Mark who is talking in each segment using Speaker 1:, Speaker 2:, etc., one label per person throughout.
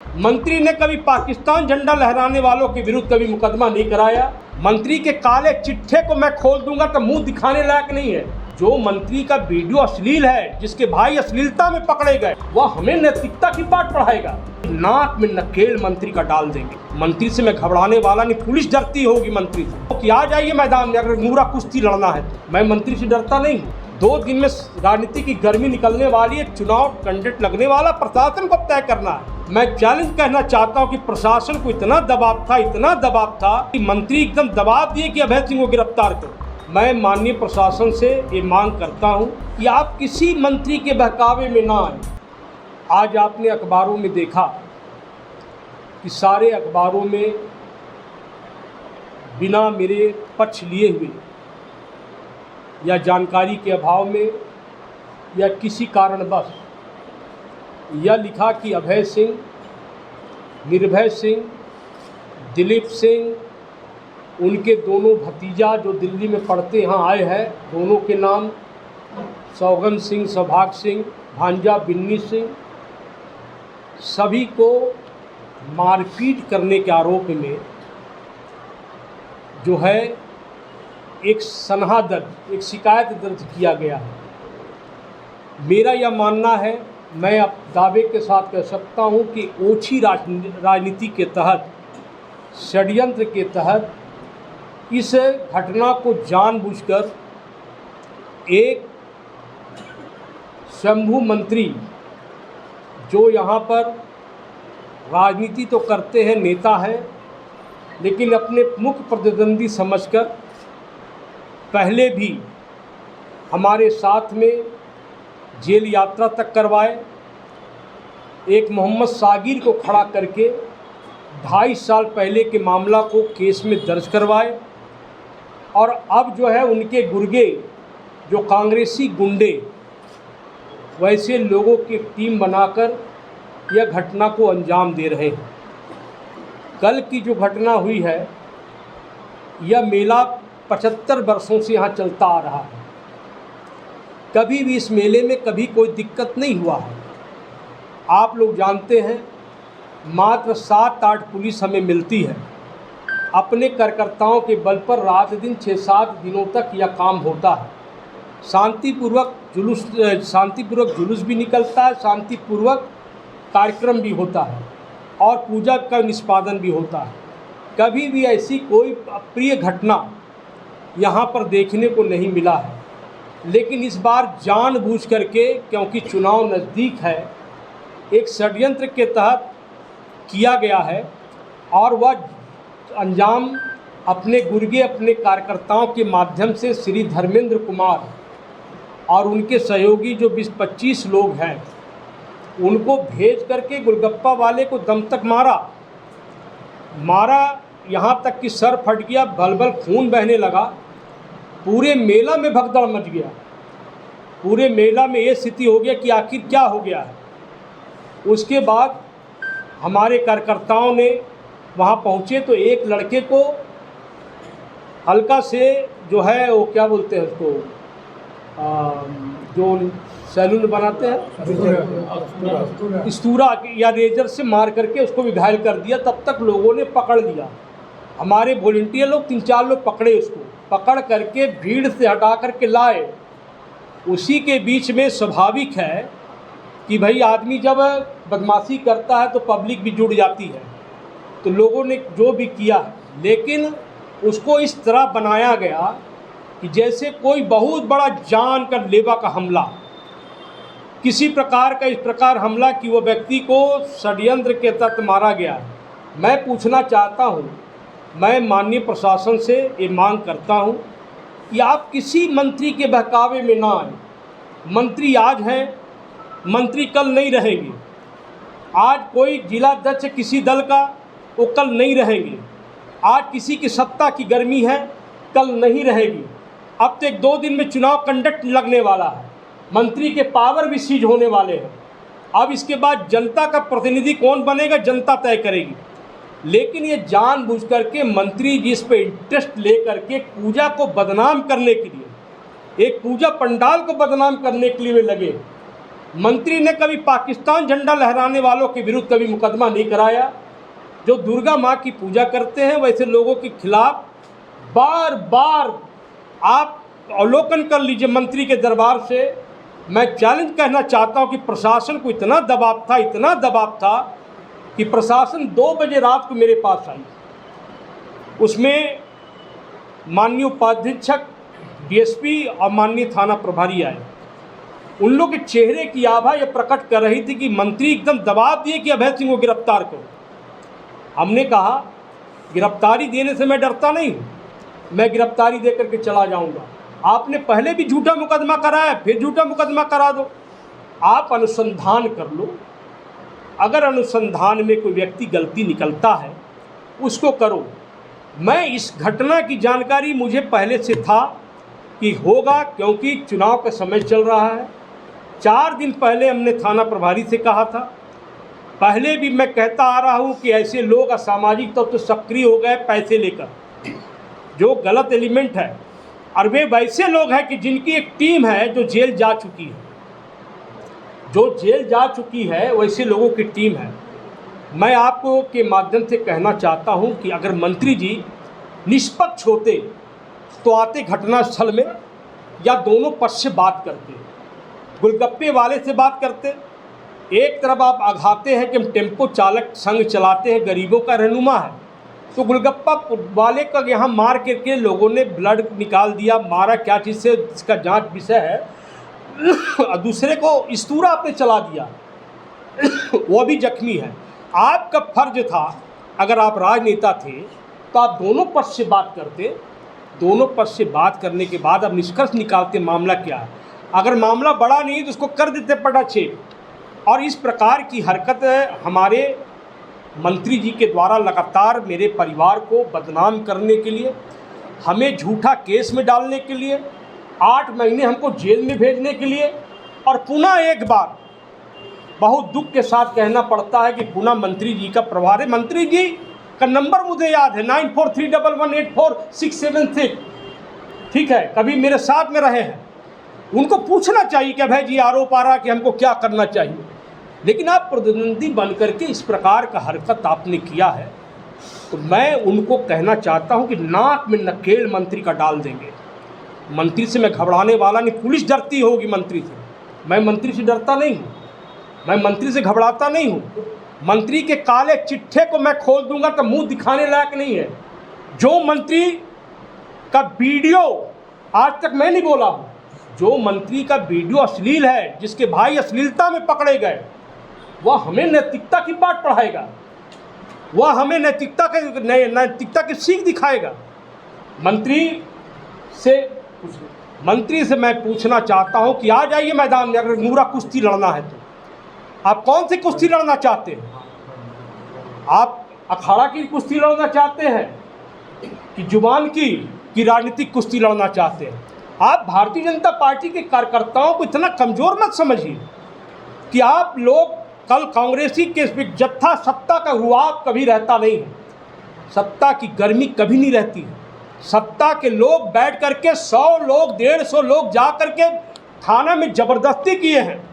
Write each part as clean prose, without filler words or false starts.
Speaker 1: मंत्री ने कभी पाकिस्तान झंडा लहराने वालों के विरुद्ध कभी मुकदमा नहीं कराया। मंत्री के काले चिट्ठे को मैं खोल दूंगा तो मुंह दिखाने लायक नहीं है। जो मंत्री का वीडियो अश्लील है, जिसके भाई अश्लीलता में पकड़े गए, वह हमें नैतिकता की पाठ पढ़ाएगा। नाक में नकेल मंत्री का डाल देंगे। मंत्री से मैं घबराने वाला नहीं, पुलिस डरती होगी मंत्री से। तो आ जाइए मैदान में, अगर नूरा कुश्ती लड़ना है। मैं मंत्री से डरता नहीं। 2 दिन में राजनीति की गर्मी निकलने वाली है। चुनाव कैंडिडेट लगने वाला, प्रशासन को तय करना है। मैं चैलेंज कहना चाहता हूं कि प्रशासन को इतना दबाव था कि मंत्री एकदम दबाव दिए कि अभय सिंह को गिरफ्तार करो। मैं माननीय प्रशासन से ये मांग करता हूं कि आप किसी मंत्री के बहकावे में ना आए। आज आपने अखबारों में देखा कि सारे अखबारों में बिना मेरे पक्ष लिए हुए या जानकारी के अभाव में या किसी कारणवश यह लिखा कि अभय सिंह, निर्भय सिंह, दिलीप सिंह, उनके दोनों भतीजा जो दिल्ली में पढ़ते यहाँ आए हैं, दोनों के नाम सौगंध सिंह, सौभाग सिंह, भांजा बिन्नी सिंह, सभी को मारपीट करने के आरोप में जो है एक सनहा दर्ज, एक शिकायत दर्ज किया गया है। मेरा यह मानना है, मैं अब दावे के साथ कह सकता हूं कि ओछी राजनीति के तहत, षड्यंत्र के तहत इस घटना को जानबूझकर एक शंभू मंत्री जो यहाँ पर राजनीति तो करते हैं, नेता हैं, लेकिन अपने मुख्य प्रतिद्वंदी समझकर पहले भी हमारे साथ में जेल यात्रा तक करवाए। एक मोहम्मद सागिर को खड़ा करके 2.5 साल पहले के मामला को केस में दर्ज करवाए और अब जो है उनके गुर्गे, जो कांग्रेसी गुंडे, वैसे लोगों की टीम बनाकर यह घटना को अंजाम दे रहे हैं। कल की जो घटना हुई है, यह मेला 75 वर्षों से यहाँ चलता आ रहा है। कभी भी इस मेले में कभी कोई दिक्कत नहीं हुआ है। आप लोग जानते हैं, मात्र 7-8 पुलिस हमें मिलती है। अपने कार्यकर्ताओं के बल पर रात दिन 6-7 दिनों तक यह काम होता है। शांतिपूर्वक जुलूस भी निकलता है, शांतिपूर्वक कार्यक्रम भी होता है और पूजा का निष्पादन भी होता है। कभी भी ऐसी कोई अप्रिय घटना यहाँ पर देखने को नहीं मिला है। लेकिन इस बार जानबूझ करके, क्योंकि चुनाव नज़दीक है, एक षड्यंत्र के तहत किया गया है और वह अंजाम अपने गुर्गे, अपने कार्यकर्ताओं के माध्यम से श्री धर्मेंद्र कुमार और उनके सहयोगी जो 20-25 लोग हैं, उनको भेज करके गोलगप्पा वाले को दम तक मारा, यहाँ तक कि सर फट गया, बल खून बहने लगा। पूरे मेला में भगदड़ मच गया। पूरे मेला में ये स्थिति हो गया कि आखिर क्या हो गया है। उसके बाद हमारे कार्यकर्ताओं ने वहाँ पहुँचे तो एक लड़के को हल्का से जो है वो क्या बोलते हैं उसको, जो सैलून बनाते हैं, स्तूरा या रेजर से मार करके उसको भी घायल कर दिया। तब तक लोगों ने पकड़ लिया, हमारे वॉलंटियर लोग 3-4 लोग पकड़े, उसको पकड़ करके भीड़ से हटा करके लाए। उसी के बीच में स्वाभाविक है कि भाई आदमी जब बदमाशी करता है तो पब्लिक भी जुड़ जाती है। तो लोगों ने जो भी किया, लेकिन उसको इस तरह बनाया गया कि जैसे कोई बहुत बड़ा जान का लेवा का हमला, किसी प्रकार का इस प्रकार हमला कि वो व्यक्ति को षड्यंत्र के तहत मारा गया। मैं पूछना चाहता हूँ, मैं माननीय प्रशासन से ये मांग करता हूँ कि आप किसी मंत्री के बहकावे में ना आए। मंत्री आज हैं, मंत्री कल नहीं रहेंगे। आज कोई जिला अध्यक्ष किसी दल का, वो कल नहीं रहेंगे। आज किसी की सत्ता की गर्मी है, कल नहीं रहेगी। अब तो 1-2 दिन में चुनाव कंडक्ट लगने वाला है, मंत्री के पावर भी सीज होने वाले हैं। अब इसके बाद जनता का प्रतिनिधि कौन बनेगा, जनता तय करेगी। लेकिन ये जानबूझ करके मंत्री जी इस पे इंटरेस्ट ले करके पूजा को बदनाम करने के लिए, एक पूजा पंडाल को बदनाम करने के लिए वे लगे। मंत्री ने कभी पाकिस्तान झंडा लहराने वालों के विरुद्ध कभी मुकदमा नहीं कराया। जो दुर्गा माँ की पूजा करते हैं वैसे लोगों के खिलाफ बार बार आप अवलोकन कर लीजिए मंत्री के दरबार से। मैं चैलेंज कहना चाहता हूं कि प्रशासन को इतना दबाव था कि प्रशासन 2 बजे रात को मेरे पास आई। उसमें माननीय उपाधीक्षक, डीएसपी और माननीय थाना प्रभारी आए। उन लोग के चेहरे की आभा ये प्रकट कर रही थी कि मंत्री एकदम दबाव दिए कि अभय सिंह को गिरफ्तार करो। हमने कहा गिरफ्तारी देने से मैं डरता नहीं हूँ, मैं गिरफ्तारी दे करके चला जाऊँगा। आपने पहले भी झूठा मुकदमा कराया, फिर झूठा मुकदमा करा दो। आप अनुसंधान कर लो, अगर अनुसंधान में कोई व्यक्ति गलती निकलता है उसको करो। मैं इस घटना की जानकारी मुझे पहले से था कि होगा, क्योंकि चुनाव का समय चल रहा है। 4 दिन पहले हमने थाना प्रभारी से कहा था, पहले भी मैं कहता आ रहा हूँ कि ऐसे लोग असामाजिक तौर तो सक्रिय हो गए पैसे लेकर, जो गलत एलिमेंट है। और वे वैसे लोग हैं कि जिनकी एक टीम है जो जेल जा चुकी है, वैसे लोगों की टीम है। मैं आपको के माध्यम से कहना चाहता हूं कि अगर मंत्री जी निष्पक्ष होते तो आते घटनास्थल में या दोनों पक्ष से बात करते, गोलगप्पे वाले से बात करते। एक तरफ आप आघाते हैं कि हम टेम्पो चालक संघ चलाते हैं, गरीबों का रहनुमा है, तो गोलगप्पा वाले का यहाँ मार करके लोगों ने ब्लड निकाल दिया। मारा क्या चीज़ से इसका जांच विषय है। दूसरे को इस्तूरा आपने चला दिया, वो भी जख्मी है। आपका फर्ज था, अगर आप राजनेता थे तो आप दोनों पक्ष से बात करते। दोनों पक्ष से बात करने के बाद अब निष्कर्ष निकालते मामला क्या है। अगर मामला बड़ा नहीं तो उसको कर देते पटाक्षेप। और इस प्रकार की हरकत हमारे मंत्री जी के द्वारा लगातार मेरे परिवार को बदनाम करने के लिए, हमें झूठा केस में डालने के लिए, 8 महीने हमको जेल में भेजने के लिए, और पुनः एक बार बहुत दुख के साथ कहना पड़ता है कि पुनः मंत्री जी का प्रभार है। मंत्री जी का नंबर मुझे याद है 9431184676। ठीक है, कभी मेरे साथ में रहे हैं। उनको पूछना चाहिए कि भाई जी आरोप आ रहा कि हमको क्या करना चाहिए, लेकिन आप प्रतिद्वंदी बन करके इस प्रकार का हरकत आपने किया है। तो मैं उनको कहना चाहता हूं कि नाक में नकेल मंत्री का डाल देंगे। मंत्री से मैं घबराने वाला नहीं, पुलिस डरती होगी मंत्री से, मैं मंत्री से डरता नहीं हूँ, मैं मंत्री से घबराता नहीं हूँ। मंत्री के काले चिट्ठे को मैं खोल दूंगा तो मुंह दिखाने लायक नहीं है। जो मंत्री का वीडियो, आज तक मैं नहीं बोला हूँ, जो मंत्री का वीडियो अश्लील है, जिसके भाई अश्लीलता में पकड़े गए, वह हमें नैतिकता की बात पढ़ाएगा, वह हमें नैतिकता की सीख दिखाएगा। मंत्री से मैं पूछना चाहता हूं कि आ जाइए मैदान में, अगर नूरा कुश्ती लड़ना है तो। आप कौन सी कुश्ती लड़ना चाहते हैं? आप अखाड़ा की कुश्ती लड़ना चाहते हैं कि जुबान की राजनीतिक कुश्ती लड़ना चाहते हैं? आप भारतीय जनता पार्टी के कार्यकर्ताओं को इतना कमज़ोर मत समझिए कि आप लोग कल कांग्रेसी के जत्था, सत्ता का रुआब कभी रहता नहीं है, सत्ता की गर्मी कभी नहीं रहती है। सत्ता के लोग बैठ करके 100 लोग 150 लोग जा करके थाना में ज़बरदस्ती किए हैं।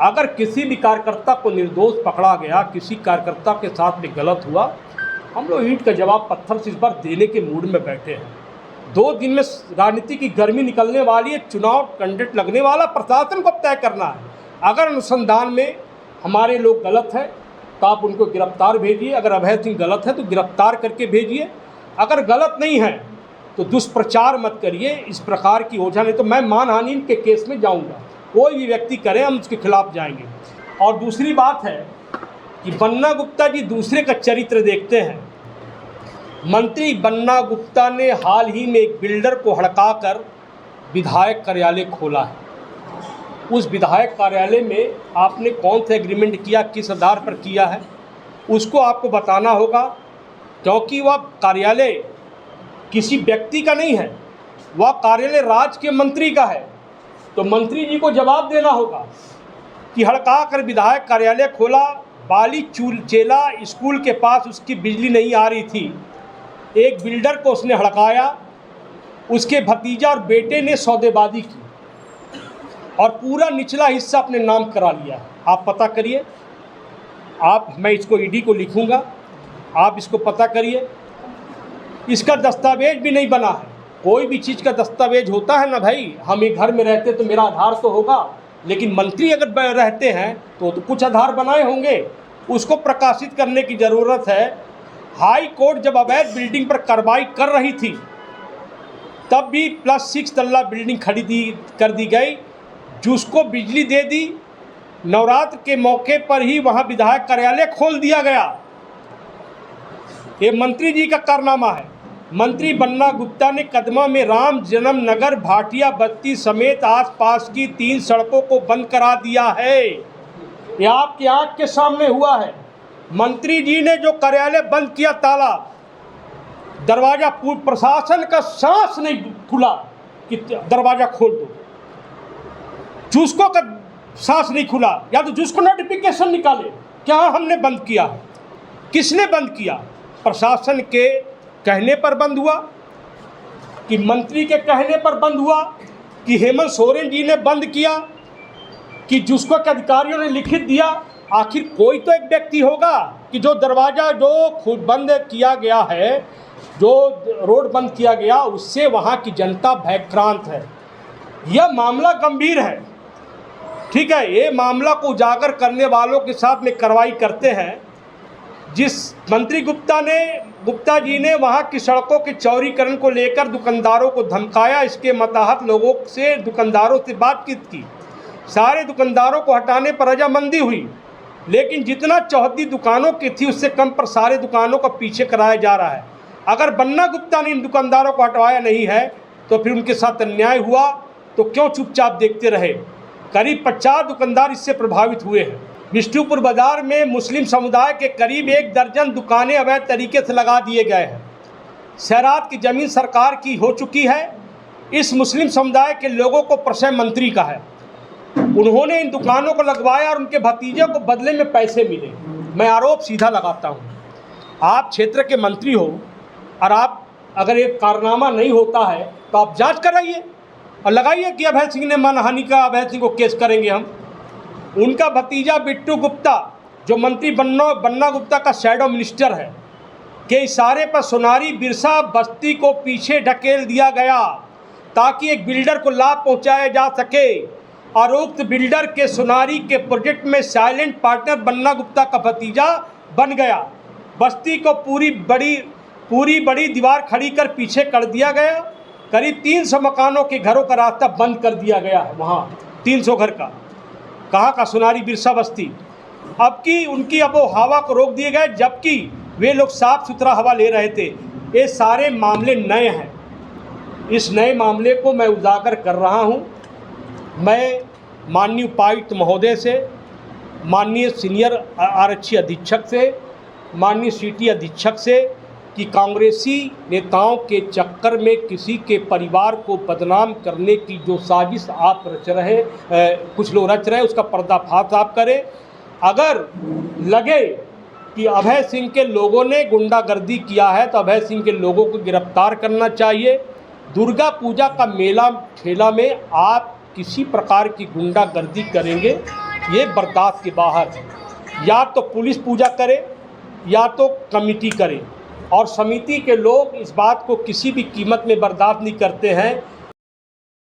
Speaker 1: अगर किसी भी कार्यकर्ता को निर्दोष पकड़ा गया, किसी कार्यकर्ता के साथ में गलत हुआ, हम लोग ईंट का जवाब पत्थर से इस बार देने के मूड में बैठे हैं। 2 दिन में राजनीति की गर्मी निकलने वाली है, चुनाव कंडक्ट लगने वाला, प्रशासन को तय करना है। अगर अनुसंधान में हमारे लोग गलत हैं तो आप उनको गिरफ्तार भेजिए, अगर अभय सिंह गलत है तो गिरफ्तार करके भेजिए, अगर गलत नहीं है तो दुष्प्रचार मत करिए इस प्रकार की ओझा, नहीं तो मैं मानहानि के केस में जाऊंगा। कोई भी व्यक्ति करे हम उसके खिलाफ जाएंगे। और दूसरी बात है कि बन्ना गुप्ता जी दूसरे का चरित्र देखते हैं। मंत्री बन्ना गुप्ता ने हाल ही में एक बिल्डर को हड़काकर विधायक कार्यालय खोला है। उस विधायक कार्यालय में आपने कौन सा एग्रीमेंट किया, किस आधार पर किया है, उसको आपको बताना होगा, क्योंकि वह कार्यालय किसी व्यक्ति का नहीं है, वह कार्यालय राज्य के मंत्री का है। तो मंत्री जी को जवाब देना होगा कि हड़काकर विधायक कार्यालय खोला, बाली चेला स्कूल के पास उसकी बिजली नहीं आ रही थी, एक बिल्डर को उसने हड़काया, उसके भतीजा और बेटे ने सौदेबाजी की और पूरा निचला हिस्सा अपने नाम करा लिया है। आप पता करिए, मैं इसको ईडी को लिखूंगा, आप इसको पता करिए। इसका दस्तावेज भी नहीं बना है। कोई भी चीज़ का दस्तावेज होता है ना भाई, हम एक घर में रहते तो मेरा आधार तो होगा, लेकिन मंत्री अगर रहते हैं तो कुछ आधार बनाए होंगे, उसको प्रकाशित करने की ज़रूरत है। हाई कोर्ट जब अवैध बिल्डिंग पर कार्रवाई कर रही थी तब भी +6 तल्ला बिल्डिंग कर दी गई, जिसको बिजली दे दी। नवरात्र के मौके पर ही वहाँ विधायक कार्यालय खोल दिया गया। ये मंत्री जी का कारनामा है। मंत्री बन्ना गुप्ता ने कदमा में राम जन्म नगर, भाटिया बस्ती समेत आसपास की 3 सड़कों को बंद करा दिया है। ये आपकी आंख के सामने हुआ है। मंत्री जी ने जो कार्यालय बंद किया, ताला दरवाजा, प्रशासन का सांस नहीं खुला कि दरवाजा खोल दो। जुस्को का सांस नहीं खुला, या तो जुस्को नोटिफिकेशन निकाले क्या हमने बंद किया है। किसने बंद किया? प्रशासन के कहने पर बंद हुआ, कि मंत्री के कहने पर बंद हुआ, कि हेमंत सोरेन जी ने बंद किया, कि जुस्को के अधिकारियों ने लिखित दिया? आखिर कोई तो एक व्यक्ति होगा कि जो दरवाज़ा जो खुद बंद किया गया है, जो रोड बंद किया गया, उससे वहाँ की जनता भयभ्रांत है। यह मामला गंभीर है, ठीक है। ये मामला को उजागर करने वालों के साथ में कार्रवाई करते हैं। जिस मंत्री गुप्ता जी ने वहाँ की सड़कों के चौड़ीकरण को लेकर दुकानदारों को धमकाया, इसके मतहत लोगों से, दुकानदारों से बातचीत की। सारे दुकानदारों को हटाने पर रजामंदी हुई, लेकिन जितना चौहद्दी दुकानों की थी उससे कम पर सारे दुकानों का पीछे कराया जा रहा है। अगर बन्ना गुप्ता ने इन दुकानदारों को हटवाया नहीं है तो फिर उनके साथ अन्याय हुआ तो क्यों चुपचाप देखते रहे। करीब 50 दुकानदार इससे प्रभावित हुए हैं। विष्णुपुर बाजार में मुस्लिम समुदाय के करीब 1 दर्जन दुकानें अवैध तरीके से लगा दिए गए हैं। शहरात की ज़मीन सरकार की हो चुकी है। इस मुस्लिम समुदाय के लोगों को प्रश्रय मंत्री का है। उन्होंने इन दुकानों को लगवाया और उनके भतीजे को बदले में पैसे मिले। मैं आरोप सीधा लगाता हूँ, आप क्षेत्र के मंत्री हो और आप अगर एक कारनामा नहीं होता है तो आप जांच कराइए और लगाइए कि अभय सिंह ने मानहानि का, अभय सिंह को केस करेंगे हम। उनका भतीजा बिट्टू गुप्ता, जो मंत्री बन्ना गुप्ता का शैडो मिनिस्टर है, के इशारे पर सोनारी बिरसा बस्ती को पीछे ढकेल दिया गया ताकि एक बिल्डर को लाभ पहुंचाया जा सके। आरोपित बिल्डर के सोनारी के प्रोजेक्ट में साइलेंट पार्टनर बन्ना गुप्ता का भतीजा बन गया। बस्ती को पूरी बड़ी दीवार खड़ी कर पीछे कर दिया गया। करीब 300 मकानों के घरों का रास्ता बंद कर दिया गया है। वहाँ 300 घर का, कहाँ का? सोनारी बिरसा बस्ती। अब की उनकी अब वो हवा को रोक दिए गए, जबकि वे लोग साफ सुथरा हवा ले रहे थे। ये सारे मामले नए हैं। इस नए मामले को मैं उजागर कर रहा हूँ। मैं माननीय उपायुक्त महोदय से, माननीय सीनियर आरक्षी अधीक्षक से, माननीय सिटी अधीक्षक से, कि कांग्रेसी नेताओं के चक्कर में किसी के परिवार को बदनाम करने की जो साजिश आप रच रहे, कुछ लोग रच रहे, उसका पर्दाफाश आप करें। अगर लगे कि अभय सिंह के लोगों ने गुंडागर्दी किया है तो अभय सिंह के लोगों को गिरफ्तार करना चाहिए। दुर्गा पूजा का मेला ठेला में आप किसी प्रकार की गुंडागर्दी करेंगे, ये बर्दाश्त के बाहर है। या तो पुलिस पूजा करे या तो कमेटी करे, और समिति के लोग इस बात को किसी भी कीमत में बर्दाश्त नहीं करते हैं